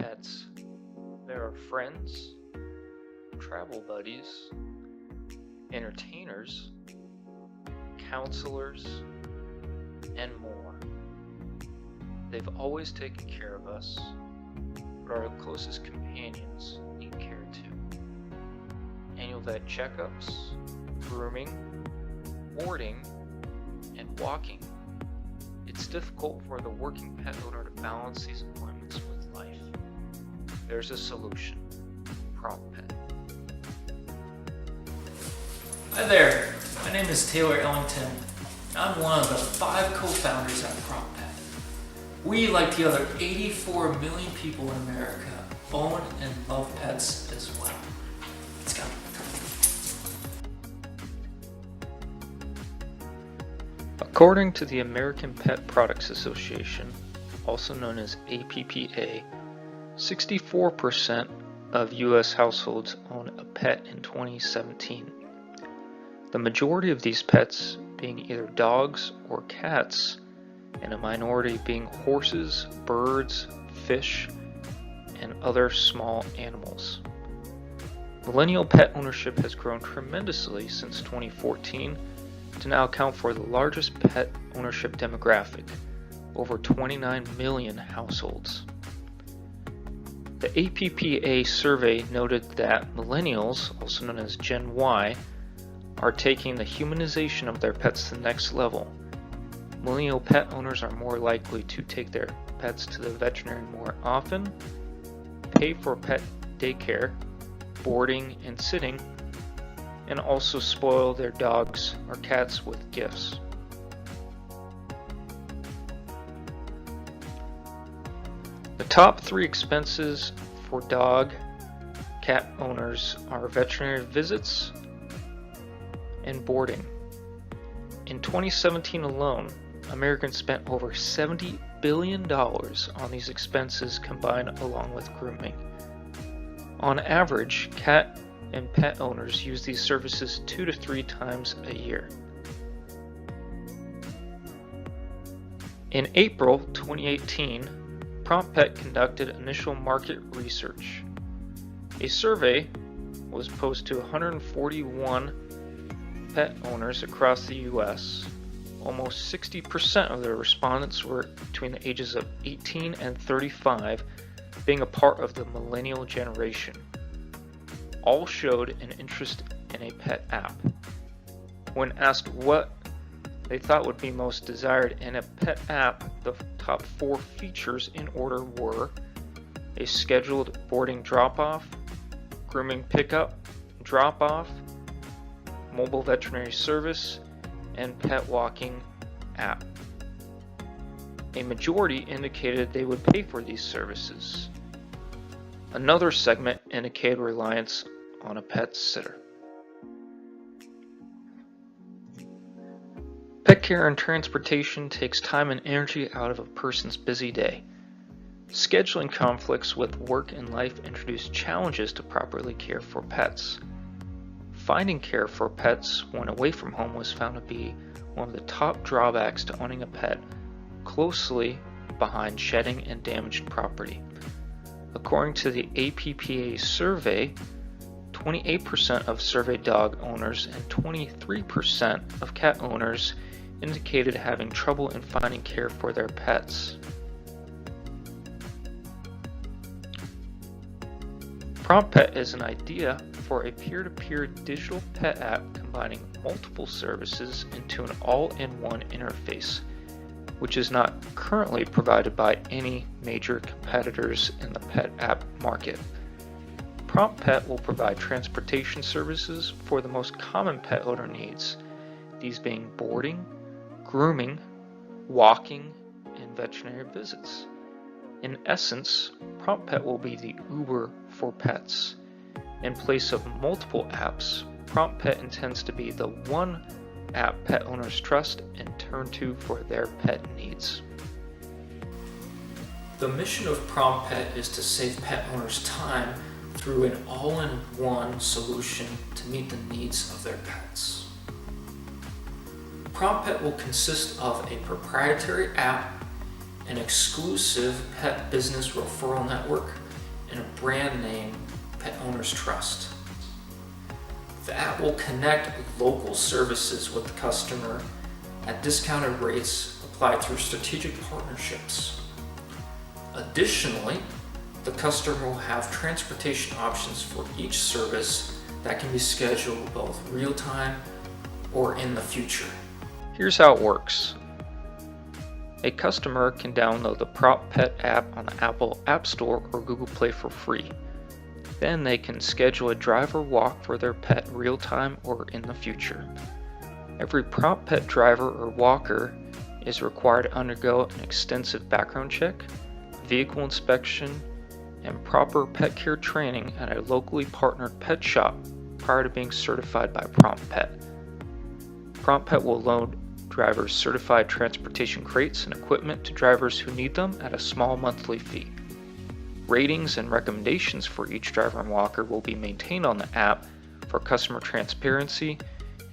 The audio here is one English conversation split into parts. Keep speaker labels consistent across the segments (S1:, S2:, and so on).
S1: pets, there are friends, travel buddies, entertainers, counselors, and more. They've always taken care of us, but our closest companions need care too. Annual vet checkups, grooming, boarding, and walking. It's difficult for the working pet owner to balance these appointments with life. There's a solution. Prompt Pet.
S2: Hi there, my name is Taylor Ellington. I'm one of the 5 co-founders at Prompt Pet. We, like the other 84 million people in America, own and love pets as well. Let's go.
S1: According to the American Pet Products Association, also known as APPA, 64% of U.S. households own a pet in 2017. The majority of these pets being either dogs or cats, and a minority being horses, birds, fish, and other small animals. Millennial pet ownership has grown tremendously since 2014 to now account for the largest pet ownership demographic, over 29 million households. The APPA survey noted that millennials, also known as Gen Y, are taking the humanization of their pets to the next level. Millennial pet owners are more likely to take their pets to the veterinarian more often, pay for pet daycare, boarding and sitting, and also spoil their dogs or cats with gifts. The top 3 expenses for cat owners are veterinary visits and boarding. In 2017 alone, Americans spent over $70 billion on these expenses combined along with grooming. On average, cat and pet owners use these services 2 to 3 times a year. In April 2018, Prompt Pet conducted initial market research. A survey was posed to 141 pet owners across the U.S. Almost 60% of the respondents were between the ages of 18 and 35, being a part of the millennial generation. All showed an interest in a pet app. When asked what they thought would be most desired in a pet app, the top 4 features in order were a scheduled boarding drop-off, grooming pickup, drop-off, mobile veterinary service, and pet walking app. A majority indicated they would pay for these services. Another segment indicated reliance on a pet sitter. Pet care and transportation takes time and energy out of a person's busy day. Scheduling conflicts with work and life introduce challenges to properly care for pets. Finding care for pets when away from home was found to be one of the top drawbacks to owning a pet, closely behind shedding and damaged property. According to the APPA survey, 28% of surveyed dog owners and 23% of cat owners indicated having trouble in finding care for their pets. Prompt Pet is an idea for a peer-to-peer digital pet app combining multiple services into an all-in-one interface, which is not currently provided by any major competitors in the pet app market. Prompt Pet will provide transportation services for the most common pet owner needs, these being boarding, grooming, walking, and veterinary visits. In essence, Prompt Pet will be the Uber for pets. In place of multiple apps, Prompt Pet intends to be the one app pet owners trust and turn to for their pet needs.
S2: The mission of Prompt Pet is to save pet owners time through an all-in-one solution to meet the needs of their pets. Prompt Pet will consist of a proprietary app, an exclusive pet business referral network, and a brand name pet owners trust. The app will connect local services with the customer at discounted rates applied through strategic partnerships. Additionally, the customer will have transportation options for each service that can be scheduled both real-time or in the future.
S1: Here's how it works. A customer can download the Prop Pet app on the Apple App Store or Google Play for free. Then they can schedule a drive or walk for their pet real-time or in the future. Every Prop Pet driver or walker is required to undergo an extensive background check, vehicle inspection, and proper pet care training at a locally partnered pet shop prior to being certified by Prompt Pet. Prompt Pet will load drivers certified transportation crates and equipment to drivers who need them at a small monthly fee. Ratings and recommendations for each driver and walker will be maintained on the app for customer transparency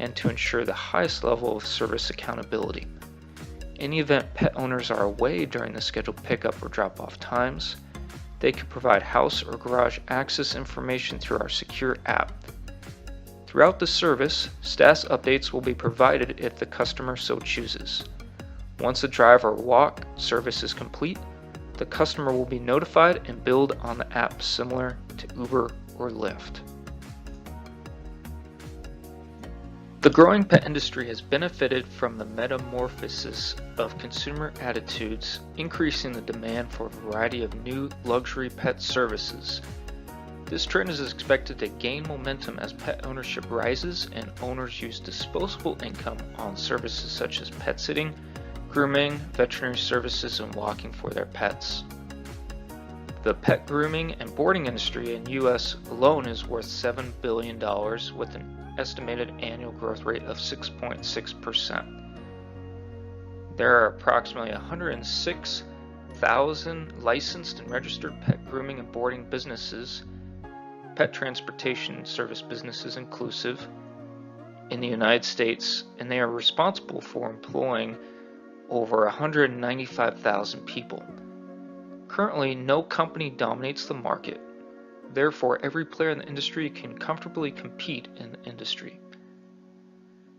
S1: and to ensure the highest level of service accountability. In the event pet owners are away during the scheduled pickup or drop-off times, they can provide house or garage access information through our secure app. Throughout the service, status updates will be provided if the customer so chooses. Once the drive or walk service is complete, the customer will be notified and billed on the app similar to Uber or Lyft. The growing pet industry has benefited from the metamorphosis of consumer attitudes, increasing the demand for a variety of new luxury pet services. This trend is expected to gain momentum as pet ownership rises and owners use disposable income on services such as pet sitting, grooming, veterinary services, and walking for their pets. The pet grooming and boarding industry in the US alone is worth $7 billion with an estimated annual growth rate of 6.6%. There are approximately 106,000 licensed and registered pet grooming and boarding businesses, pet transportation service businesses inclusive, in the United States, and they are responsible for employing over 195,000 people. Currently, no company dominates the market. Therefore, every player in the industry can comfortably compete in the industry.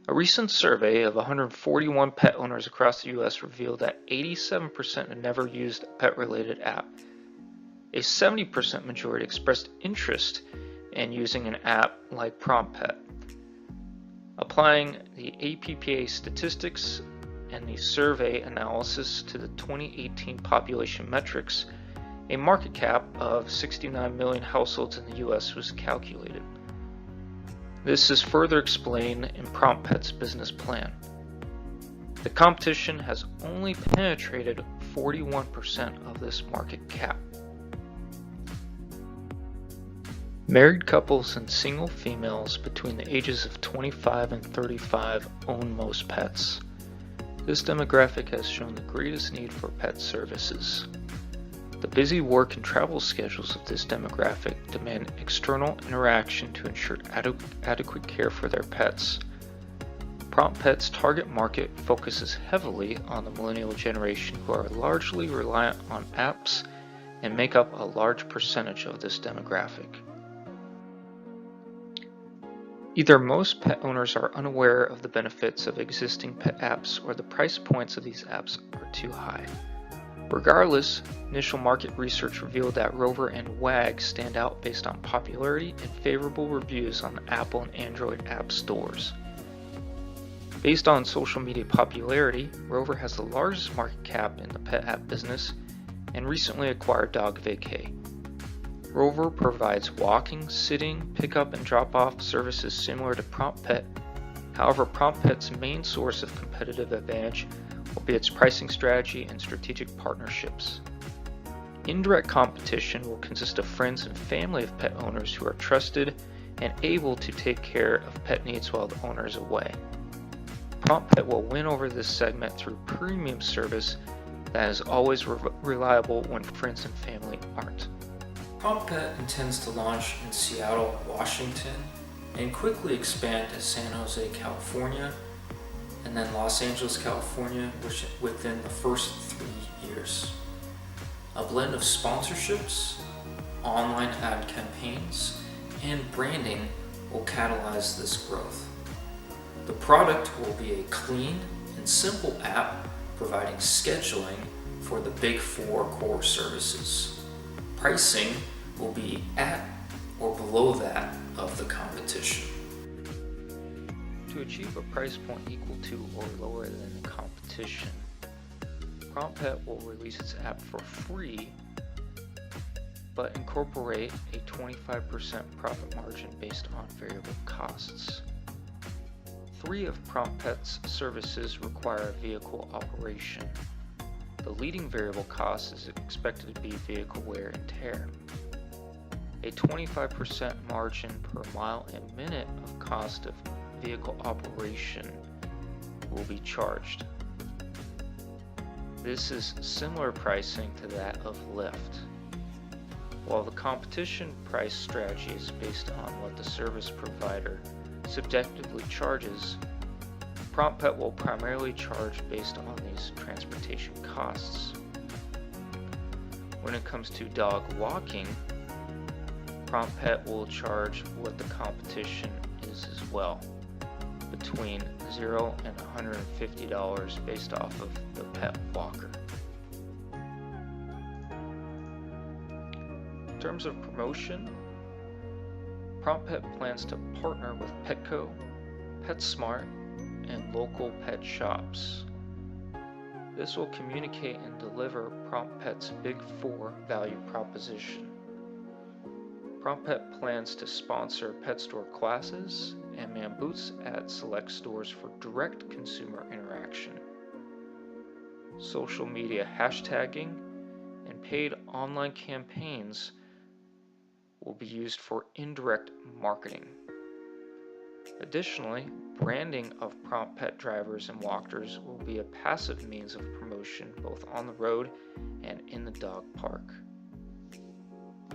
S1: A recent survey of 141 pet owners across the US revealed that 87% had never used a pet-related app. A 70% majority expressed interest in using an app like Prompt Pet. Applying the APPA statistics and the survey analysis to the 2018 population metrics, a market cap of 69 million households in the US was calculated. This is further explained in Prompt Pet's business plan. The competition has only penetrated 41% of this market cap. Married couples and single females between the ages of 25 and 35 own most pets. This demographic has shown the greatest need for pet services. The busy work and travel schedules of this demographic demand external interaction to ensure adequate care for their pets. Prompt Pet's target market focuses heavily on the millennial generation who are largely reliant on apps and make up a large percentage of this demographic. Either most pet owners are unaware of the benefits of existing pet apps or the price points of these apps are too high. Regardless, initial market research revealed that Rover and Wag stand out based on popularity and favorable reviews on the Apple and Android app stores. Based on social media popularity, Rover has the largest market cap in the pet app business and recently acquired Dog Vacay. Rover provides walking, sitting, pickup, and drop-off services similar to Prompt Pet. However, Prompt Pet's main source of competitive advantage will be its pricing strategy and strategic partnerships. Indirect competition will consist of friends and family of pet owners who are trusted and able to take care of pet needs while the owner is away. Prompt Pet will win over this segment through premium service that is always reliable when friends and family aren't.
S2: Prompt Pet intends to launch in Seattle, Washington, and quickly expand to San Jose, California, and then Los Angeles, California, within the first 3 years. A blend of sponsorships, online ad campaigns, and branding will catalyze this growth. The product will be a clean and simple app providing scheduling for the Big Four core services. Pricing will be at or below that of the competition.
S1: To achieve a price point equal to or lower than the competition, PromptPet will release its app for free, but incorporate a 25% profit margin based on variable costs. 3 of PromptPet's services require a vehicle operation. The leading variable cost is expected to be vehicle wear and tear. A 25% margin per mile and minute of cost of vehicle operation will be charged. This is similar pricing to that of Lyft. While the competition price strategy is based on what the service provider subjectively charges, PromptPet will primarily charge based on these transportation costs. When it comes to dog walking, PromptPet will charge what the competition is as well, between $0 and $150 based off of the pet walker. In terms of promotion, PromptPet plans to partner with Petco, PetSmart, and local pet shops. This will communicate and deliver PromptPet's Big Four value proposition. PromptPet plans to sponsor pet store classes and man booths at select stores for direct consumer interaction. Social media hashtagging and paid online campaigns will be used for indirect marketing. Additionally, branding of PromptPet drivers and walkers will be a passive means of promotion both on the road and in the dog park.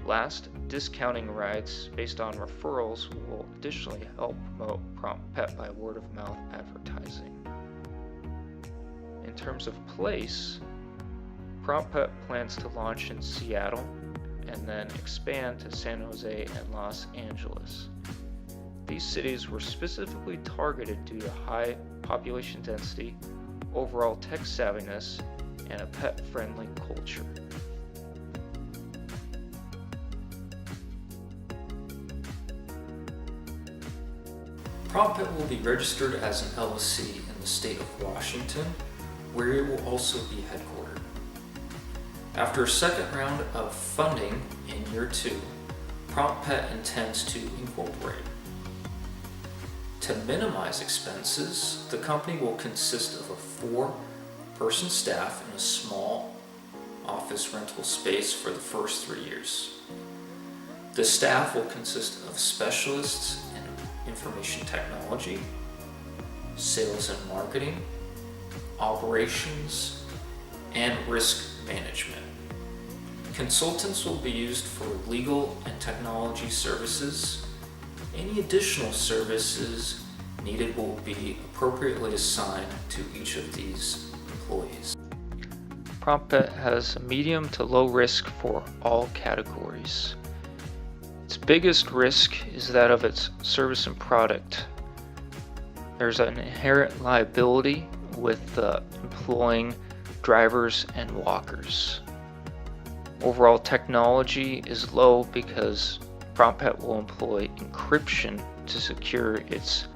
S1: Last, discounting rides based on referrals will additionally help promote PromptPet by word of mouth advertising. In terms of place, PromptPet plans to launch in Seattle and then expand to San Jose and Los Angeles. These cities were specifically targeted due to high population density, overall tech savviness, and a pet-friendly culture.
S2: PromptPet will be registered as an LLC in the state of Washington, where it will also be headquartered. After a second round of funding in year 2, PromptPet intends to incorporate. To minimize expenses, the company will consist of a 4-person staff in a small office rental space for the first 3 years. The staff will consist of specialists in information technology, sales and marketing, operations, and risk management. Consultants will be used for legal and technology services. Any additional services needed will be appropriately assigned to each of these employees.
S1: PromptPet has a medium to low risk for all categories. Its biggest risk is that of its service and product. There's an inherent liability with employing drivers and walkers. Overall technology is low because PromptPet will employ encryption to secure its.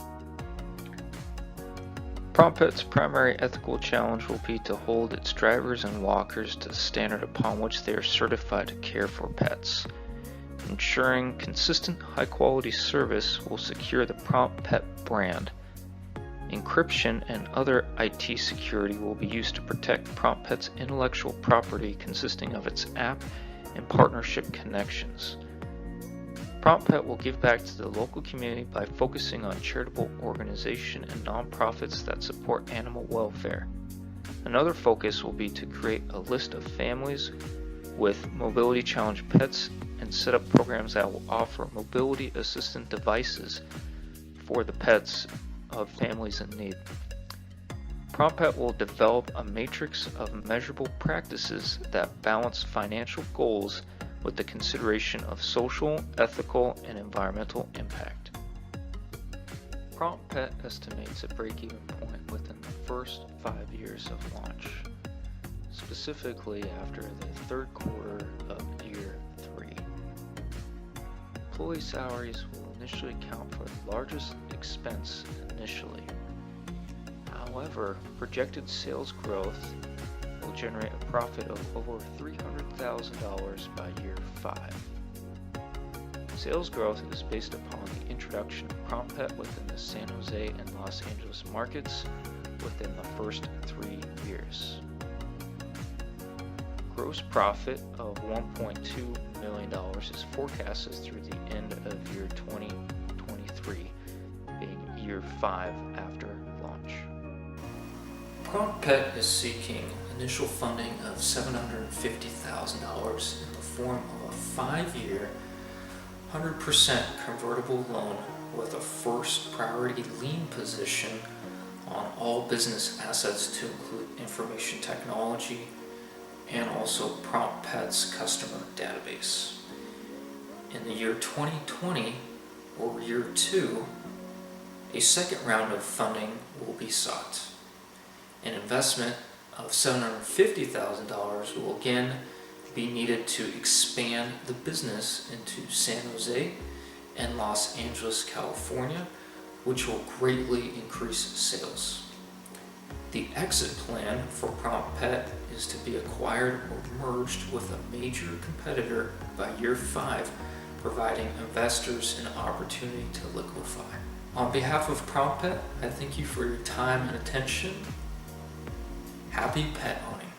S1: PromptPet's primary ethical challenge will be to hold its drivers and walkers to the standard upon which they are certified to care for pets. Ensuring consistent high-quality service will secure the PromptPet brand. Encryption and other IT security will be used to protect PromptPet's intellectual property consisting of its app and partnership connections. PromptPet will give back to the local community by focusing on charitable organizations and nonprofits that support animal welfare. Another focus will be to create a list of families with mobility challenged pets and set up programs that will offer mobility assistant devices for the pets of families in need. PromptPet will develop a matrix of measurable practices that balance financial goals with the consideration of social, ethical, and environmental impact. Prompt Pet estimates a break-even point within the first 5 years of launch, specifically after the third quarter of year 3. Employee salaries will initially account for the largest expense initially. However, projected sales growth will generate a profit of over $300,000 by year 5. Sales growth is based upon the introduction of Prompt Pet within the San Jose and Los Angeles markets within the first 3 years. Gross profit of $1.2 million is forecasted through the end of year 2023, being year 5 after launch.
S2: Prompt Pet is seeking initial funding of $750,000 in the form of a 5-year, 100% convertible loan with a first priority lien position on all business assets to include information technology and also Prompt Pet's customer database. In the year 2020 or year 2, a second round of funding will be sought. An investment of $750,000 will again be needed to expand the business into San Jose and Los Angeles, California, which will greatly increase sales. The exit plan for Prompt Pet is to be acquired or merged with a major competitor by year 5, providing investors an opportunity to liquefy. On behalf of Prompt Pet, I thank you for your time and attention. Happy pet owning.